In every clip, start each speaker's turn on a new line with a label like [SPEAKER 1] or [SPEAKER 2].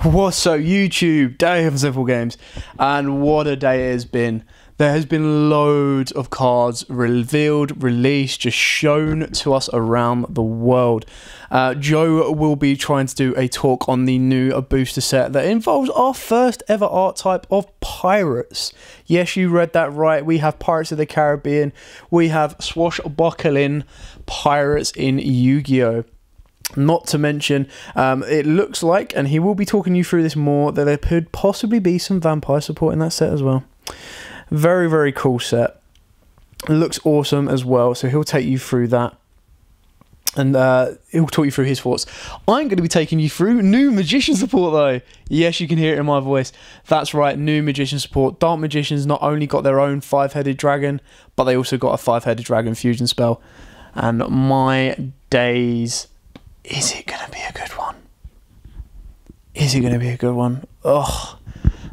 [SPEAKER 1] What's up, YouTube? Day of Simple Games, and what a day it has been. There has been loads of cards revealed, released, just shown to us around the world. Joe will be trying to do a talk on the new booster set that involves our first ever art type of pirates. Yes, you read that right. We have Pirates of the Caribbean. We have swashbuckling pirates in Yu-Gi-Oh! Not to mention, it looks like, and he will be talking you through this more, that there could possibly be some vampire support in that set as well. Very, very cool set. It looks awesome as well, so he'll take you through that. And he'll talk you through his thoughts. I'm going to be taking you through new Magician support though. Yes, you can hear it in my voice. That's right, new Magician support. Dark Magicians not only got their own 5-headed dragon, but they also got a 5-headed dragon fusion spell. And my days... is it going to be a good one? Is it going to be a good one? Oh,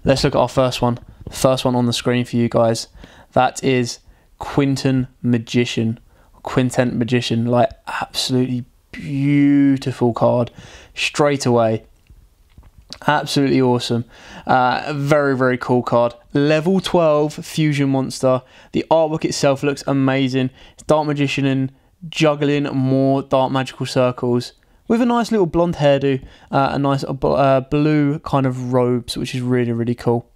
[SPEAKER 1] let's look at our first one. First one on the screen for you guys. That is Quintet Magician. Like, absolutely beautiful card. Straight away. Absolutely awesome. Very, very cool card. Level 12 fusion monster. The artwork itself looks amazing. It's Dark Magician and juggling more dark magical circles with a nice little blonde hairdo, a nice blue kind of robes, which is really, really cool.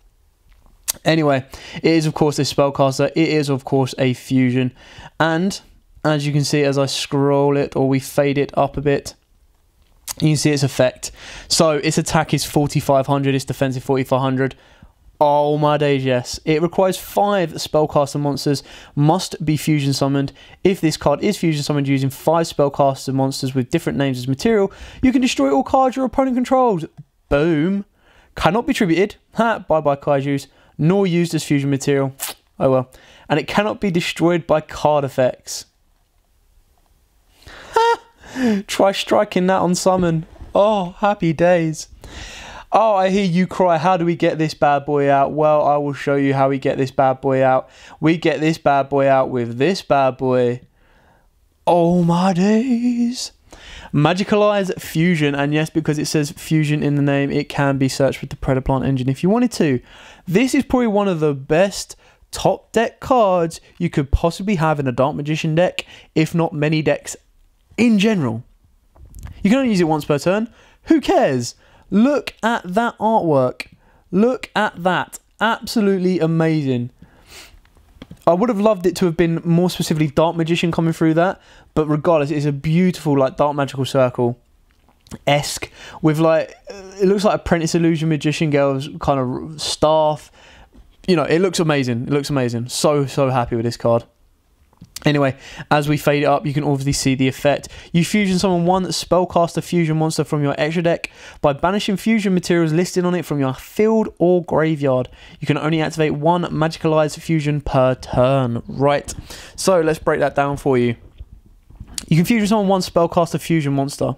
[SPEAKER 1] Anyway, it is of course a spellcaster. It is of course a fusion, and as you can see as I scroll it, or we fade it up a bit, you can see its effect. So its attack is 4500, its defensive 4500. Oh my days, yes. It requires 5 spellcaster monsters must be fusion summoned. If this card is fusion summoned using 5 spellcaster monsters with different names as material, you can destroy all cards your opponent controls. Boom. Cannot be tributed. Ha, bye-bye kaijus. Nor used as fusion material. Oh well. And it cannot be destroyed by card effects. Try striking that on summon. Oh, happy days. Oh, I hear you cry. How do we get this bad boy out? Well, I will show you how we get this bad boy out. We get this bad boy out with this bad boy. Oh my days. Magicalized fusion. And yes, because it says fusion in the name, it can be searched with the Predator Plant engine if you wanted to. This is probably one of the best top deck cards you could possibly have in a Dark Magician deck, if not many decks in general. You can only use it once per turn. Who cares? Look at that artwork. Look at that. Absolutely amazing. I would have loved it to have been more specifically Dark Magician coming through that. But regardless, it's a beautiful, like, Dark Magical Circle-esque. With, like, it looks like Apprentice Illusion Magician Girl's kind of staff. You know, it looks amazing. It looks amazing. So, so happy with this card. Anyway, as we fade it up, you can obviously see the effect. You fusion summon 1 spellcaster fusion monster from your extra deck by banishing fusion materials listed on it from your field or graveyard. You can only activate 1 magicalized fusion per turn. Right, so let's break that down for you. You can fusion summon 1 spellcaster fusion monster.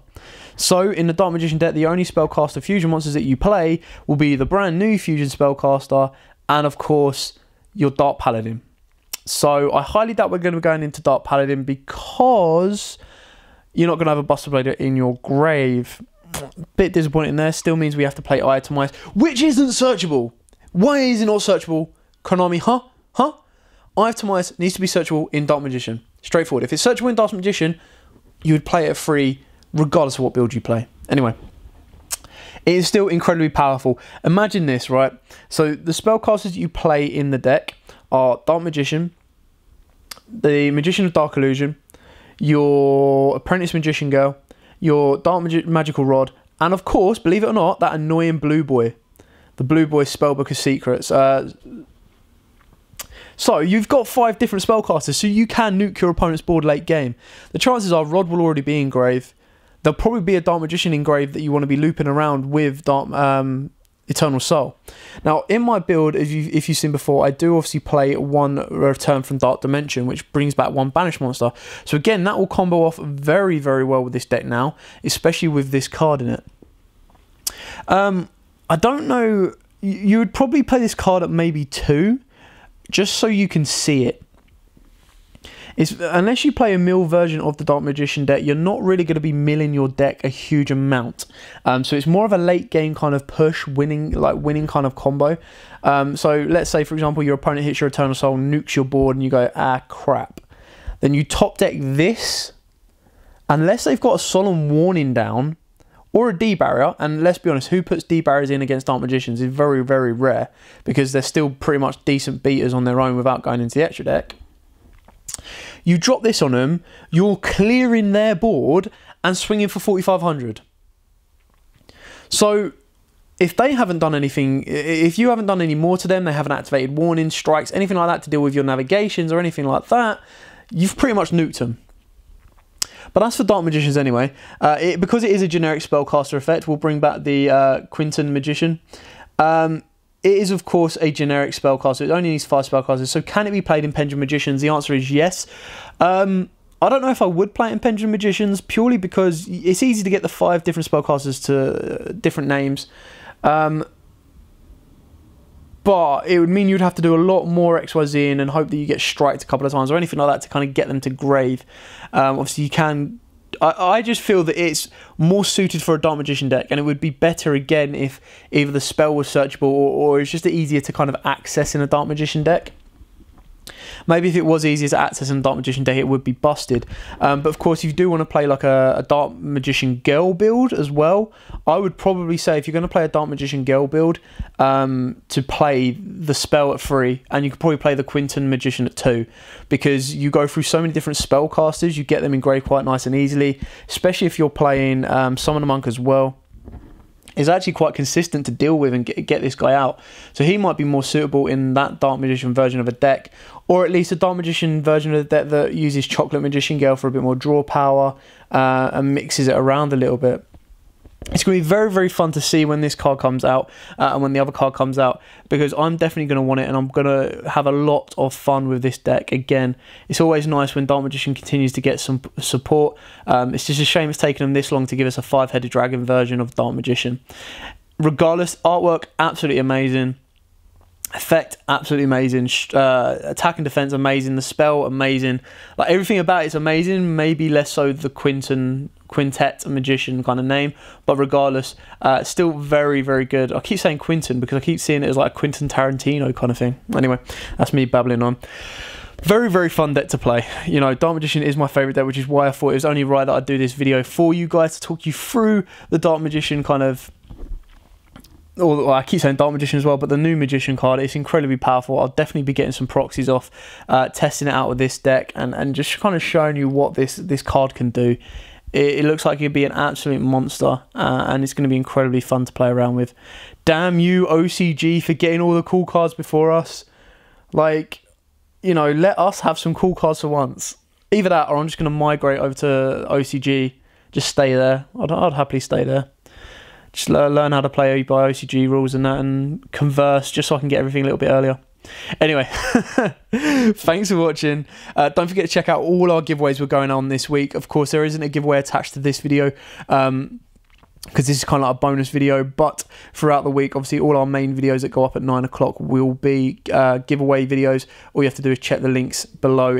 [SPEAKER 1] So in the Dark Magician deck, the only spellcaster fusion monsters that you play will be the brand new fusion spellcaster and of course your Dark Paladin. So I highly doubt we're going to be going into Dark Paladin because you're not going to have a Buster Blader in your grave. Bit disappointing there. Still means we have to play Itemize, which isn't searchable. Why is it not searchable? Konami, huh? Itemize needs to be searchable in Dark Magician. Straightforward. If it's searchable in Dark Magician, you would play it free regardless of what build you play. Anyway. It is still incredibly powerful. Imagine this, right? So the spellcasters that you play in the deck are Dark Magician, the Magician of Dark Illusion, your Apprentice Magician Girl, your Dark Magical Rod, and of course, believe it or not, that annoying Blue Boy. The Blue Boy Spellbook of Secrets. So, you've got 5 different spellcasters, so you can nuke your opponent's board late game. The chances are Rod will already be engraved. There'll probably be a Dark Magician engraved that you want to be looping around with Dark Eternal Soul. Now, in my build, if you've seen before, I do obviously play 1 Return from Dark Dimension, which brings back 1 Banished monster. So again, that will combo off very, very well with this deck now, especially with this card in it. I don't know, you would probably play this card at maybe 2, just so you can see it. unless you play a mill version of the Dark Magician deck, you're not really going to be milling your deck a huge amount. So it's more of a late game kind of push, winning kind of combo. So let's say, for example, your opponent hits your Eternal Soul, nukes your board, and you go, ah, crap. Then you top deck this, unless they've got a Solemn Warning down, or a D-Barrier, and let's be honest, who puts D-Barriers in against Dark Magicians is very, very rare, because they're still pretty much decent beaters on their own without going into the extra deck. You drop this on them, you're clearing their board and swinging for 4,500. So if they haven't done anything, if you haven't done any more to them, they haven't activated warnings, strikes, anything like that to deal with your navigations or anything like that, you've pretty much nuked them. But that's for Dark Magicians anyway. Because it is a generic spellcaster effect, we'll bring back the Quinton Magician. It is, of course, a generic spellcaster. It only needs 5 spellcasters. So can it be played in Pendulum Magicians? The answer is yes. I don't know if I would play it in Pendulum Magicians, purely because it's easy to get the 5 different spellcasters to different names. But it would mean you'd have to do a lot more XYZ and hope that you get striked a couple of times or anything like that to kind of get them to grave. Obviously, you can... I just feel that it's more suited for a Dark Magician deck, and it would be better, again, if either the spell was searchable or it's just easier to kind of access in a Dark Magician deck. Maybe if it was easier to access in a Dark Magician deck, it would be busted. But of course, if you do want to play like a Dark Magician Girl build as well, I would probably say if you're going to play a Dark Magician Girl build, to play the spell at 3, and you could probably play the Quinton Magician at 2, because you go through so many different spellcasters, you get them engraved quite nice and easily, especially if you're playing Summon a Monk as well. Is actually quite consistent to deal with and get this guy out. So he might be more suitable in that Dark Magician version of a deck, or at least a Dark Magician version of the deck that uses Chocolate Magician Girl for a bit more draw power and mixes it around a little bit. It's going to be very, very fun to see when this card comes out and when the other card comes out, because I'm definitely going to want it and I'm going to have a lot of fun with this deck. Again, it's always nice when Dark Magician continues to get some support. It's just a shame it's taken them this long to give us a 5-headed dragon version of Dark Magician. Regardless, artwork, absolutely amazing. Effect, absolutely amazing. Attack and defense, amazing. The spell, amazing. Like, everything about it's amazing. Maybe less so the Quintet Magician kind of name, but regardless, still very, very good. I keep saying Quinton because I keep seeing it as like a Quentin Tarantino kind of thing. Anyway, that's me babbling on. Very, very fun deck to play. You know, Dark Magician is my favourite deck, which is why I thought it was only right that I'd do this video for you guys to talk you through the Dark Magician kind of... Or I keep saying Dark Magician as well, but the new Magician card is incredibly powerful. I'll definitely be getting some proxies off, testing it out with this deck, and just kind of showing you what this card can do. It looks like it'd be an absolute monster, and it's going to be incredibly fun to play around with. Damn you, OCG, for getting all the cool cards before us. Like, you know, let us have some cool cards for once. Either that, or I'm just going to migrate over to OCG. Just stay there. I'd happily stay there. Just learn how to play by OCG rules and that, and converse, just so I can get everything a little bit earlier. Anyway, thanks for watching. Don't forget to check out all our giveaways we're going on this week. Of course, there isn't a giveaway attached to this video, because this is kind of like a bonus video, but throughout the week, obviously all our main videos that go up at 9 o'clock will be giveaway videos. All you have to do is check the links below,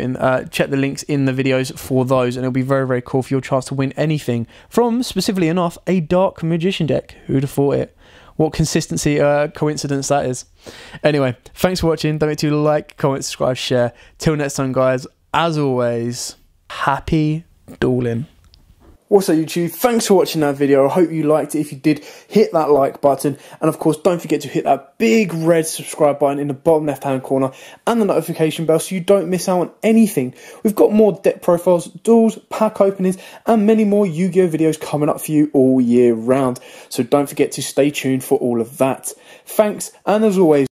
[SPEAKER 1] check the links in the videos for those, and it'll be very, very cool for your chance to win anything from, specifically enough, a Dark Magician deck. Who'd have thought it? What consistency, coincidence that is. Anyway, thanks for watching. Don't forget to like, comment, subscribe, share. Till next time, guys, as always, happy dueling. Also, YouTube, thanks for watching that video. I hope you liked it. If you did, hit that like button. And of course, don't forget to hit that big red subscribe button in the bottom left-hand corner and the notification bell so you don't miss out on anything. We've got more deck profiles, duels, pack openings, and many more Yu-Gi-Oh videos coming up for you all year round. So don't forget to stay tuned for all of that. Thanks, and as always,